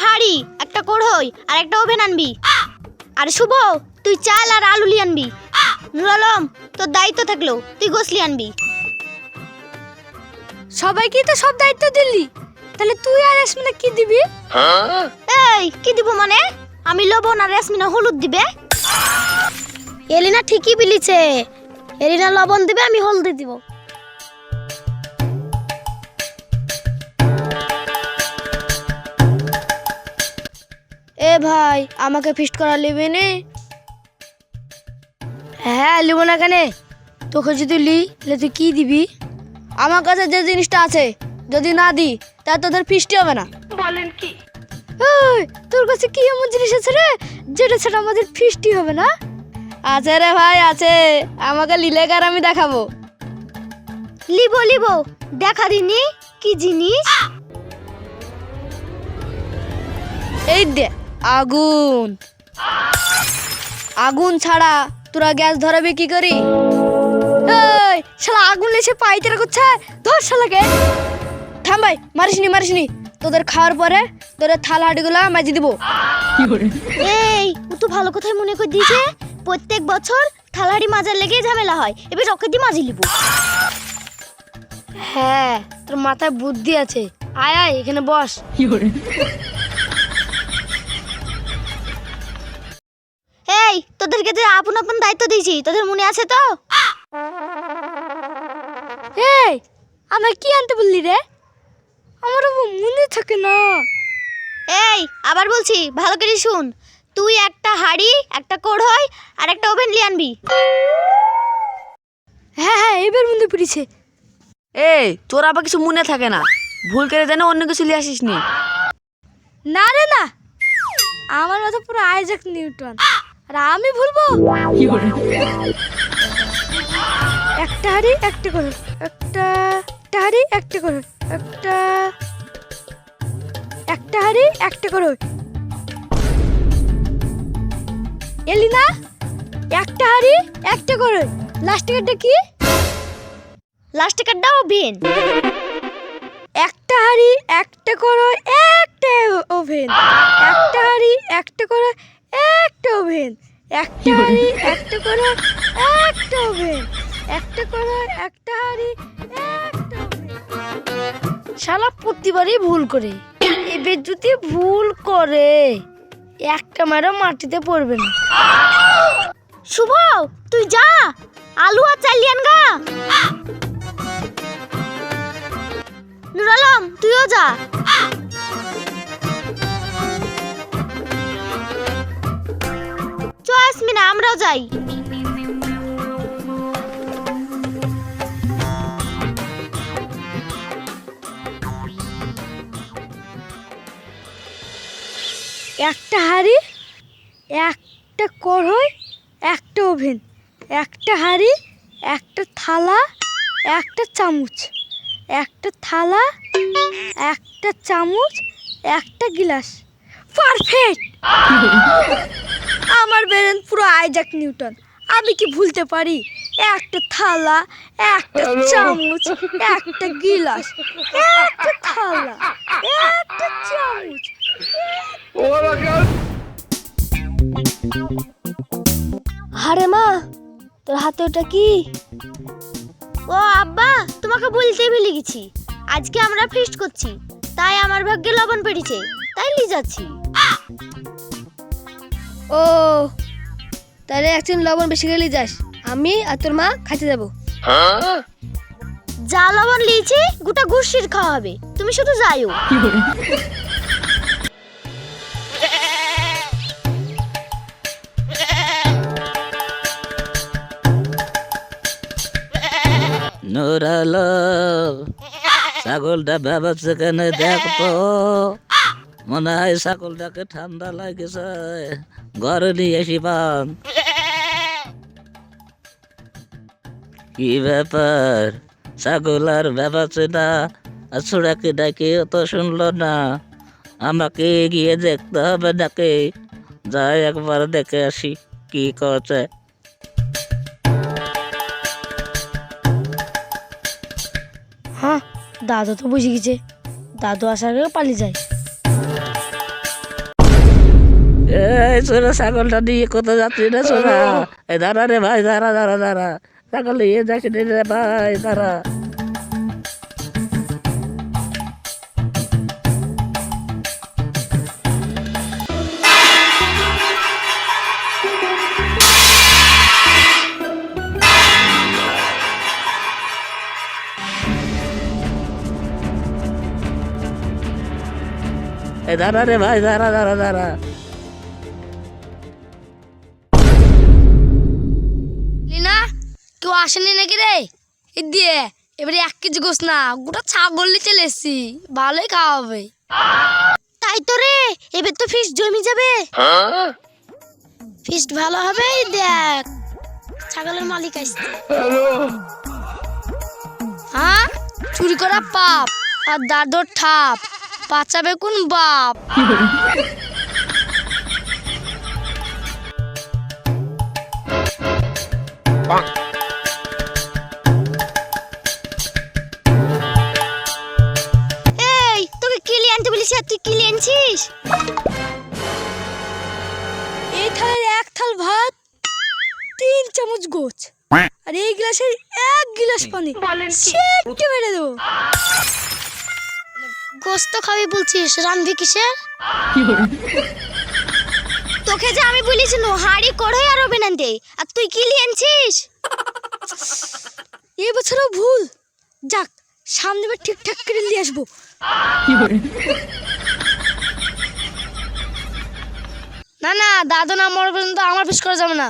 হাঁড়ি, একটা কড়াই আর একটা ওভেন আনবি। আর শুভ, তুই চাল আর আলু লি আনবি। নুর আলম, তোর দায়িত্ব থাকলো, তুই গোসলি আনবি। সবাইকে তো সব দায়িত্ব দিলি, তাহলে তুই আর ইয়াসমিনা কি দিবি? এই কি দিব মানে? আমি লবণ আর ইয়াসমিনা হলুদ দিবে। এলিনা ঠিকই বলেছে, এলিনা লবণ দিবে, আমি হলদি দিব। এ ভাই, আমাকে ফিস্ট করা লিবি নে? হ্যাঁ, লিব না কেন? তোকে যদি লে তুই কি দিবি? আমার কাছে যে জিনিসটা আছে যদি না দি তা তোদের ফিস্টি হবে না। বলেন কি? তোর কাছে কি এমন জিনিস আছে রে যেটা ছাড়া আমাদের ফিস্টি হবে না? আছে রে ভাই, আছে। আমাকে লিলেকার আমি দেখাবো। লিব দেখা দিনি কি জিনিস। এই দে, আগুন। আগুন ছাড়া তোরা গ্যাস ধরাবি কি করি? এই শালা, আগুন এসে পাইতেরা করছে, ধর শালাকে। থাম ভাই, মারিসনি। তোদের খাওয়ার পরে তোদের থালা হাঁড়িগুলো মাজি দিব। এই ও তো ভালো কথাই মনে করে দিয়েছে। প্রত্যেক বছর থালাহাড়ি মাজার লেগে ঝামেলা হয়, এবার রকেট দিয়ে মাজি লিব। হ্যাঁ, তোর মাথায় বুদ্ধি আছে। আয় আয়, এখানে বস। এই তোদেরকে যে আপন আপন দায়িত্ব দিয়েছি, তোদের মনে আছে তো? এই আমায় কি আনতে বললি রে? আমার মনে থাকে না। এই আবার বলছি, ভালো করে শুন। তুই একটা হাঁড়ি, একটা কড়াই আর একটা ওভেন নিয়ে আনবি। হ্যাঁ, এবার মনে পড়েছে। এই তোর আবার কিছু মনে থাকে না, ভুল করে জানে অন্য কিছু নিয়ে আসিস নি। না রে না, আমার মাথা পুরো আইজাক নিউটন, আর আমি ভুলবো? একটা হাঁড়ি একটা করে, একটা হাঁড়ি একটা করে, একটা হাঁড়ি একটা করে। এলি না? একটা হাঁড়ি একটা করে, লাস্টেরটা কি? লাস্টে কাটটা ওভেন। একটা হাঁড়ি একটা করে, একটা ওভেন। একটা হাঁড়ি একটা করে, একটা ওভেন। একটা হাঁড়ি একটা করে, একটা ওভেন। একটা করে, একটা হাঁড়ি একটা ওভেন। শালা প্রতিবারই ভুল করে, এবার যদি ভুল করে একটা মারা মাটিতে পড়বে না। শুভ, তুই যা, আলু আর চাল লিয়ে আনগা। নুর আলম, তুইও যা। চল ইয়াসমিনা, আমরাও যাই। একটা হাঁড়ি একটা কড়াই একটা ওভেন, একটা হাঁড়ি একটা থালা একটা চামচ, একটা থালা একটা চামচ একটা গ্লাস। পারফেক্ট! আমার ব্রেন পুরো আইজাক নিউটন, আমি কি ভুলতে পারি? একটা থালা একটা চামচ একটা গিলাস, একটা থালা একটা চামচ। আরে মা, তোর হাতে ওটা কি? ও আব্বা, তোমাকে বলতে ভুলে গেছি, আজকে আমরা ফিস্ট করছি, তাই আমার ভাগ্যে লবণ পেড়েছে, তাই নিয়ে যাচ্ছি। ও, তাহলে একদিন লবণ বেশি গেলে যাস, আমি আর তোর মা খাইতে যাবো। যা লবণ লিয়েছি গোটা গুড়শির খাওয়া হবে, তুমি শুধু যাইও। নুর আলম, ছাগলটা ভাবাচ্ছে কেন দেখতো, মনে হয় ছাগলটাকে ঠান্ডা লাগেছে, ঘরে নিয়ে আসি পান। কি ব্যাপার, ছাগল আর ভাবাচ্ছে না, আর ছোড়াকে ডাকে তো শুনলো না, আমাকে গিয়ে দেখতে হবে নাকি? যাই একবার দেখে আসি কি করছে। হ্যাঁ, দাদু তো বুঝে গেছে, দাদু আসার আগে পালিয়ে যায়। এই ছোড়া ছাগলটা নিয়ে কোথায় যাচ্ছি রে ছোড়া? এই দাঁড়া রে ভাই, দাঁড়া দাঁড়া দাঁড়া, ছাগল নিয়ে যাচ্ছি রে ভাই, দাঁড়া। এই দাঁড়া রে ভাই, দাঁড়া দাঁড়া দাঁড়া। লিনা, কেউ আসেনি নাকি রে? এই দিয়ে এবারে 1 কেজি গোস না, গোটা ছাগল নিয়ে চলে এসছি, ভালোই খাওয়া হবে। তাই তো রে, এবার তো ফিস্ট জমি যাবে। ফিস্ট ভালো হবে। এই দেখ, ছাগলের মালিক আসছে। হ্যাঁ, চুরি করা পাপ আর দাদর ঠাপ, বাঁচাবে কোন বাপ? এই, তোকে কিলি আনতে বলেছি আর তুই কিলি আনছিস? এই থালের 1 থাল ভাত, 3 চামচ গোছ, আর এই গ্লাসের 1 গ্লাস পানি সেটে মেরে দেবো। গোস্ত খাবি বলছিস, রান্ধবি কিসের? তোকে যে আমি বলেছি হাড়ি কড়াই আর ওভেন আনতে, আর তুই কিলি আনছিস? এই বছরও ভুল, যাক সামনে বার ঠিকঠাক করে নিয়ে আসবো। না না, দাদু না মরে পর্যন্ত আমার পিস করা যাবে না।